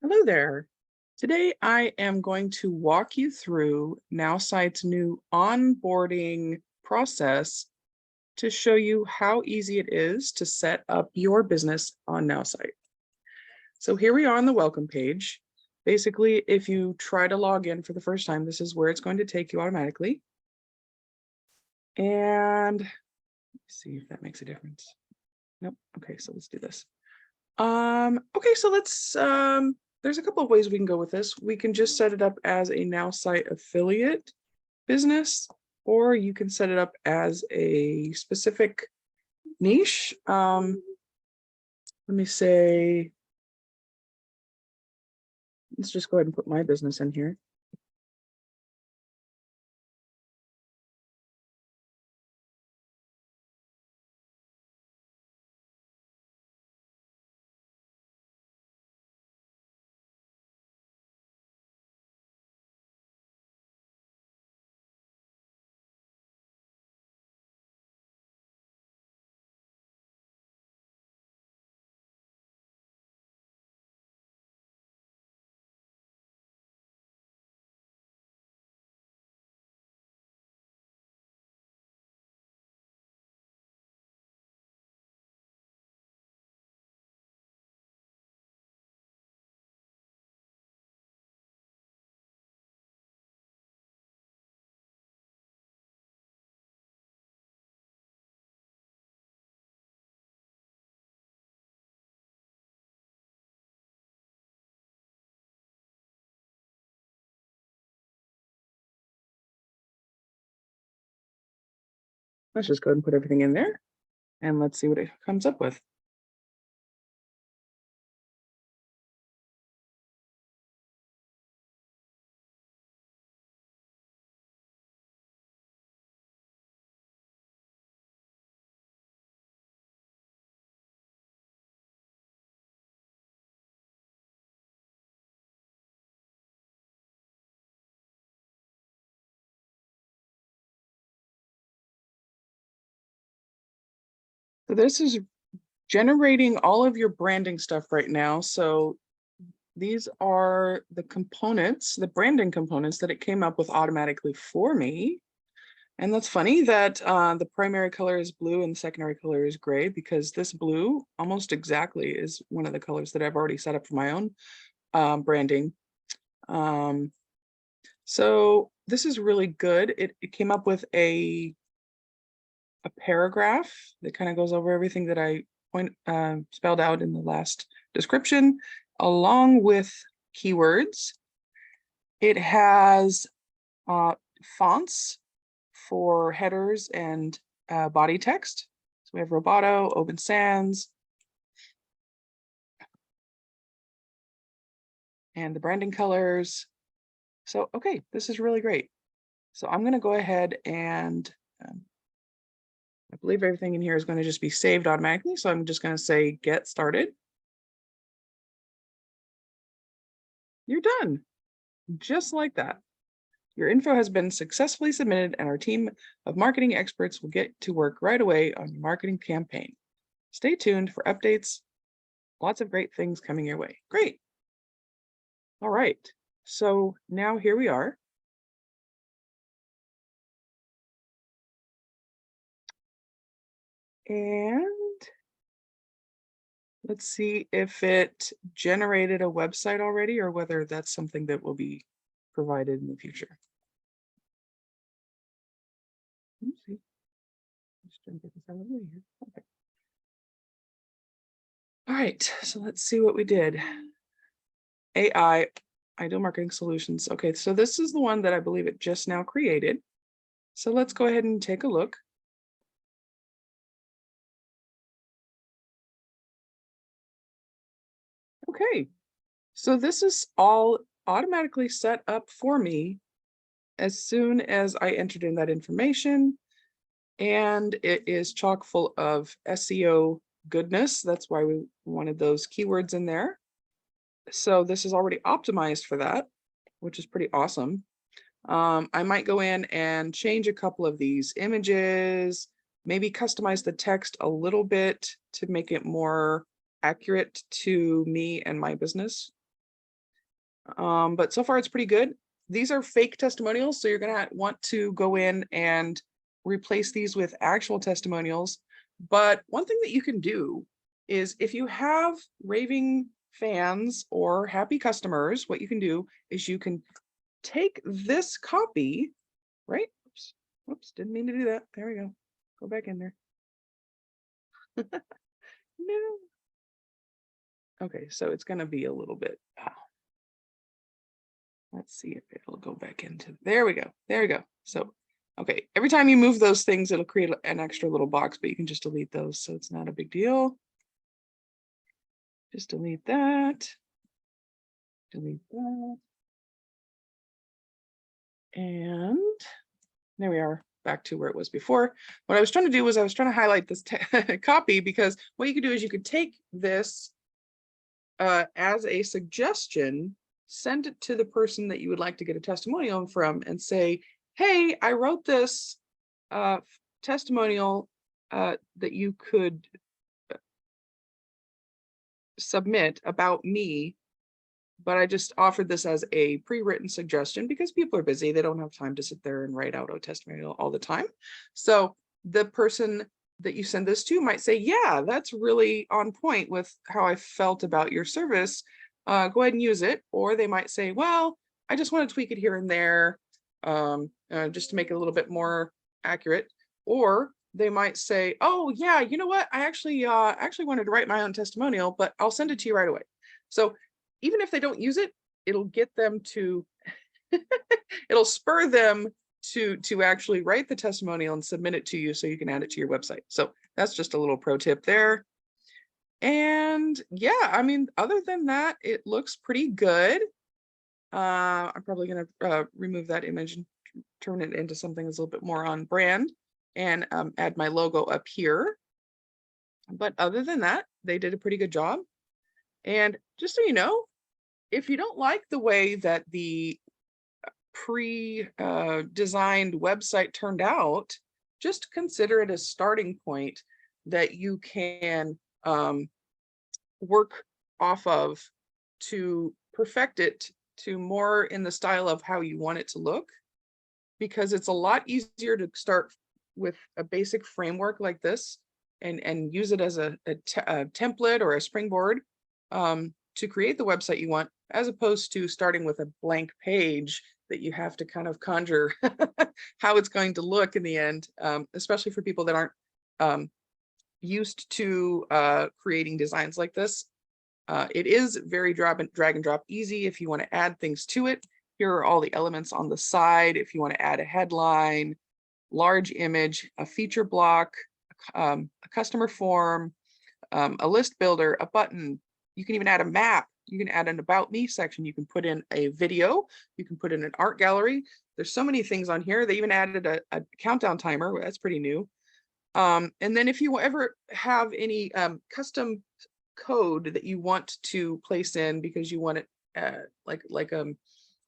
Hello there. Today I am going to walk you through NowSite's new onboarding process to show you how easy it is to set up your business on NowSite. So here we are on the welcome page. Basically, if you try to log in for the first time, this is where it's going to take you automatically. And let's see if that makes a difference. Nope. Okay, so let's do this. Okay, so there's a couple of ways we can go with this. We can just set it up as a NowSite affiliate business, or you can set it up as a specific niche. Let me say, let's just go ahead and put my business in here. Let's just go ahead and put everything in there and let's see what it comes up with. So this is generating all of your branding stuff right now. So these are the components, the branding components that it came up with automatically for me. And that's funny that the primary color is blue and the secondary color is gray, because this blue almost exactly is one of the colors that I've already set up for my own branding. So this is really good. It came up with a paragraph that kind of goes over everything that I spelled out in the last description, along with keywords. It has fonts for headers and body text. So we have Roboto, Open Sans, and the branding colors. So, okay, this is really great. So I'm going to go ahead and I believe everything in here is going to just be saved automatically. So I'm just going to say get started. You're done. Just like that. Your info has been successfully submitted and our team of marketing experts will get to work right away on your marketing campaign. Stay tuned for updates. Lots of great things coming your way. Great. All right. So now here we are. And let's see if it generated a website already or whether that's something that will be provided in the future. Oopsie. Just trying to get this out of the way here. Okay. All right, so let's see what we did. AI, Ideal Marketing Solutions. Okay, so this is the one that I believe it just now created. So let's go ahead and take a look. Okay, so this is all automatically set up for me as soon as I entered in that information. And it is chock full of SEO goodness. That's why we wanted those keywords in there. So this is already optimized for that, which is pretty awesome. I might go in and change a couple of these images, maybe customize the text a little bit to make it more accurate to me and my business. But so far it's pretty good. These are fake testimonials, so you're gonna want to go in and replace these with actual testimonials. But one thing that you can do is if you have raving fans or happy customers, what you can do is you can take this copy, right? Oops, whoops, didn't mean to do that. There we go. Go back in there. No. Okay, so it's gonna be a little bit. Let's see if it'll go back into, there we go. There we go. So, okay, every time you move those things, it'll create an extra little box, but you can just delete those. So it's not a big deal. Just delete that. Delete that. And there we are, back to where it was before. What I was trying to do was I was trying to highlight this copy, because what you could do is you could take this as a suggestion, send it to the person that you would like to get a testimonial from and say, hey, I wrote this testimonial that you could submit about me, but I just offered this as a pre-written suggestion because people are busy. They don't have time to sit there and write out a testimonial all the time. So the person that you send this to might say, yeah, that's really on point with how I felt about your service. Go ahead and use it. Or they might say, well, I just want to tweak it here and there just to make it a little bit more accurate. Or they might say, oh yeah, you know what? I actually wanted to write my own testimonial, but I'll send it to you right away. So even if they don't use it, it'll get them to, it'll spur them to actually write the testimonial and submit it to you so you can add it to your website. So that's just a little pro tip there. And yeah, I mean, other than that, it looks pretty good. I'm probably going to remove that image and turn it into something that's a little bit more on brand and add my logo up here. But other than that, they did a pretty good job. And just so you know, if you don't like the way that the pre-designed website turned out, just consider it a starting point that you can work off of to perfect it to more in the style of how you want it to look, because it's a lot easier to start with a basic framework like this and use it as a template or a springboard to create the website you want, as opposed to starting with a blank page that you have to kind of conjure how it's going to look in the end, especially for people that aren't used to creating designs like this. It is very drag and drop easy if you want to add things to it. Here are all the elements on the side. If you want to add a headline, large image, a feature block, a customer form, a list builder, a button. You can even add a map. You can add an about me section. You can put in a video. You can put in an art gallery. There's so many things on here. They even added a countdown timer. That's pretty new. And then if you ever have any custom code that you want to place in because you want it like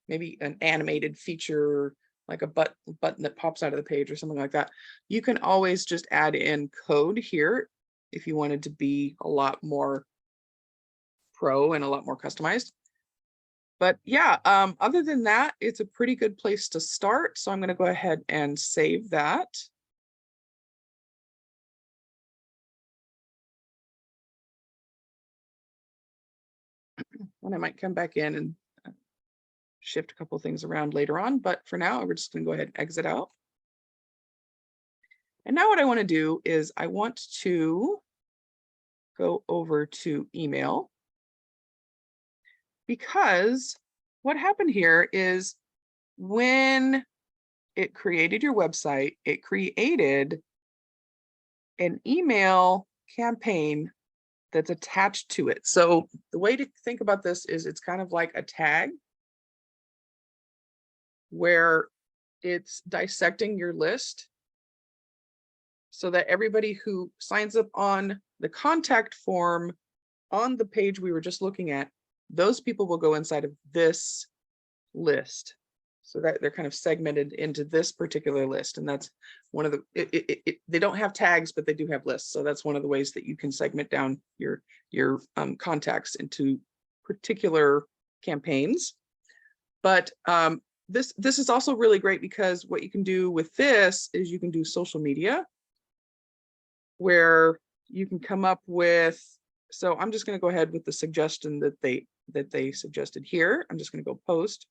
maybe an animated feature, like a button that pops out of the page or something like that, you can always just add in code here if you wanted to be a lot more pro and a lot more customized. But yeah, other than that, it's a pretty good place to start. So I'm going to go ahead and save that. And I might come back in and shift a couple of things around later on, but for now, we're just going to go ahead and exit out. And now what I want to do is I want to go over to email, because what happened here is when it created your website, it created an email campaign that's attached to it. So the way to think about this is it's kind of like a tag where it's dissecting your list so that everybody who signs up on the contact form on the page we were just looking at, those people will go inside of this list. So that they're kind of segmented into this particular list. And that's one of the, they don't have tags, but they do have lists. So that's one of the ways that you can segment down your contacts into particular campaigns. But this is also really great because what you can do with this is you can do social media where you can come up with, so I'm just going to go ahead with the suggestion that they suggested here. I'm just going to go post.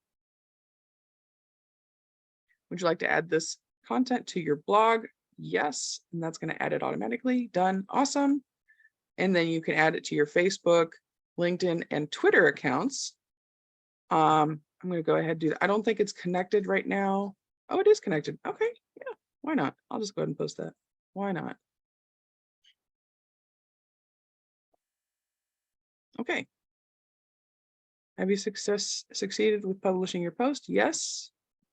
Would you like to add this content to your blog? Yes, and that's going to add it automatically. Done. Awesome. And then you can add it to your Facebook, LinkedIn, and Twitter accounts. I'm going to go ahead and do that. I don't think it's connected right now. Oh, it is connected. Okay, yeah, why not? I'll just go ahead and post that. Why not? Okay. Have you succeeded with publishing your post? Yes.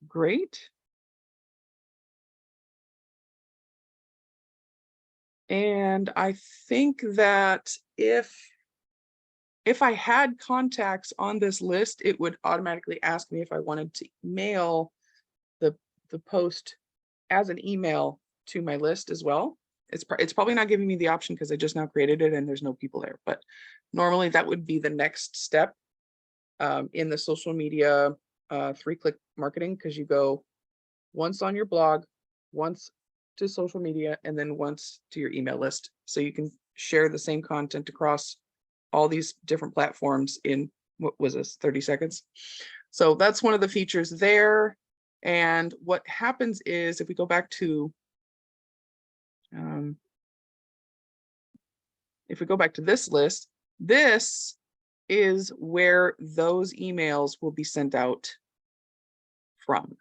Great. And I think that if I had contacts on this list, it would automatically ask me if I wanted to mail the post as an email to my list as well. It's probably not giving me the option because I just now created it and there's no people there. But normally that would be the next step in the social media 3-click marketing, because you go once on your blog, once to social media, and then once to your email list. So you can share the same content across all these different platforms in, what was this, 30 seconds. So that's one of the features there. And what happens is if we go back to, if we go back to this list, this is where those emails will be sent out from.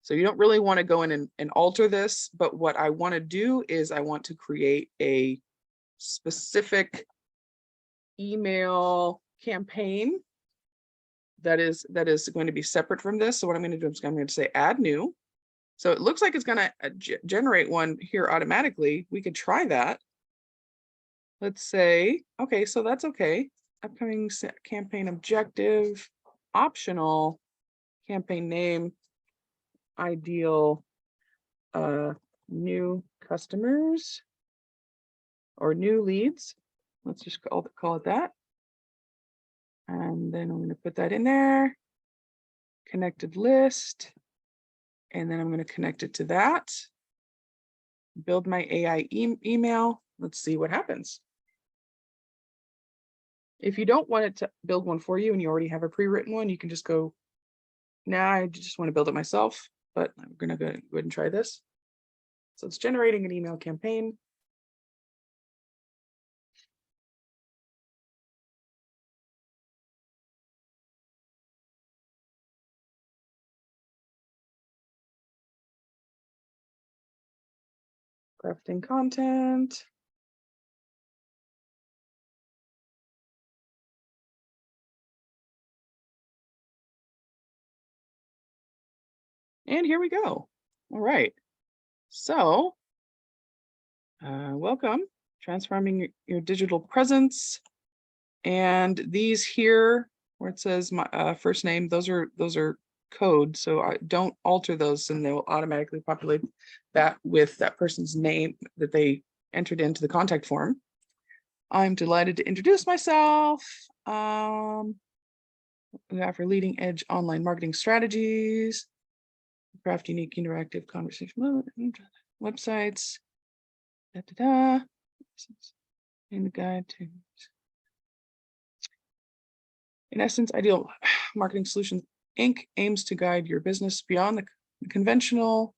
So you don't really want to go in and alter this, but what I want to do is I want to create a specific email campaign that is going to be separate from this. So what I'm going to do is I'm going to say add new. So it looks like it's going to generate one here automatically. We could try that. Let's say, okay, so that's okay. Upcoming campaign objective, optional, campaign name, ideal, new customers or new leads. Let's just call it that. And then I'm going to put that in there. Connected list. And then I'm going to connect it to that. Build my AI email. Let's see what happens. If you don't want it to build one for you and you already have a pre-written one, you can just go, nah, I just want to build it myself, but I'm going to go ahead and try this. So it's generating an email campaign. Crafting content. And here we go. All right. So welcome, transforming your digital presence. And these here, where it says my first name, those are code. So I don't alter those, and they will automatically populate that with that person's name that they entered into the contact form. I'm delighted to introduce myself. We offer leading edge online marketing strategies, craft unique interactive conversation websites, in the guide to, in essence, Ideal Marketing Solutions Inc. aims to guide your business beyond the conventional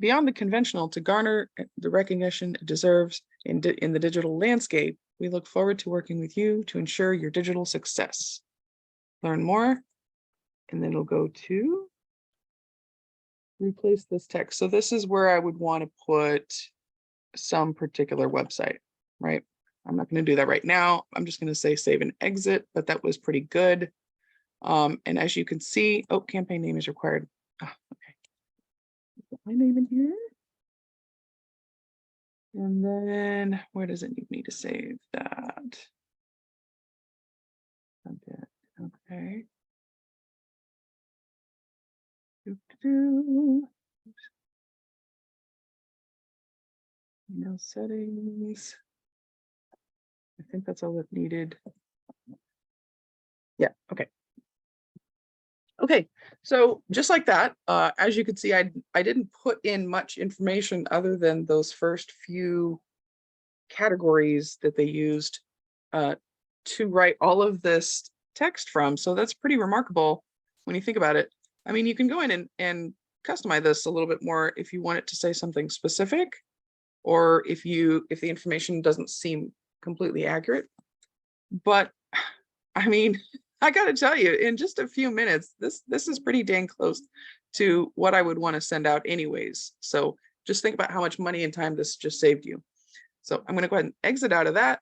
to garner the recognition it deserves in the digital landscape. We look forward to working with you to ensure your digital success. Learn more, and then it'll go to replace this text. So this is where I would want to put some particular website, right? I'm not going to do that right now. I'm just going to say save and exit, but that was pretty good. And as you can see, oh, campaign name is required. Oh, okay. Put my name in here. And then where does it need me to save that? Okay. Email settings. I think that's all it needed. Yeah. Okay. Okay. So just like that, as you can see, I didn't put in much information other than those first few categories that they used uh, to write all of this text from. So that's pretty remarkable when you think about it. I mean, you can go in and customize this a little bit more if you want it to say something specific, or if the information doesn't seem completely accurate. But I mean, I got to tell you, in just a few minutes, this is pretty dang close to what I would want to send out anyways. So just think about how much money and time this just saved you. So I'm going to go ahead and exit out of that.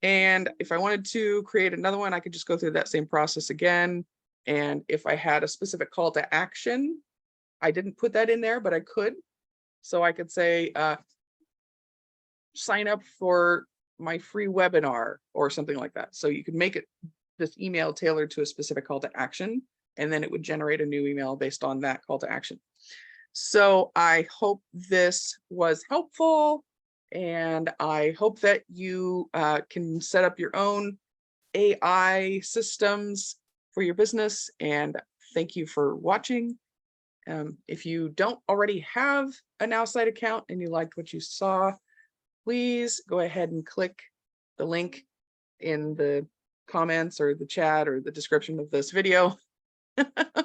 And if I wanted to create another one, I could just go through that same process again. And if I had a specific call to action, I didn't put that in there, but I could. So I could say, sign up for my free webinar or something like that. So you could make it this email tailored to a specific call to action, and then it would generate a new email based on that call to action. So I hope this was helpful, and I hope that you can set up your own AI systems for your business. And thank you for watching. If you don't already have a Nowsite account and you liked what you saw, please go ahead and click the link in the comments or the chat or the description of this video.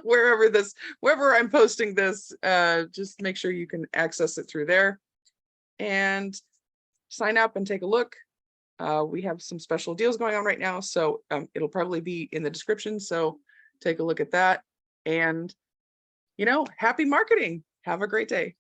Wherever I'm posting this, just make sure you can access it through there and sign up and take a look. We have some special deals going on right now, so it'll probably be in the description. So take a look at that, and happy marketing. Have a great day.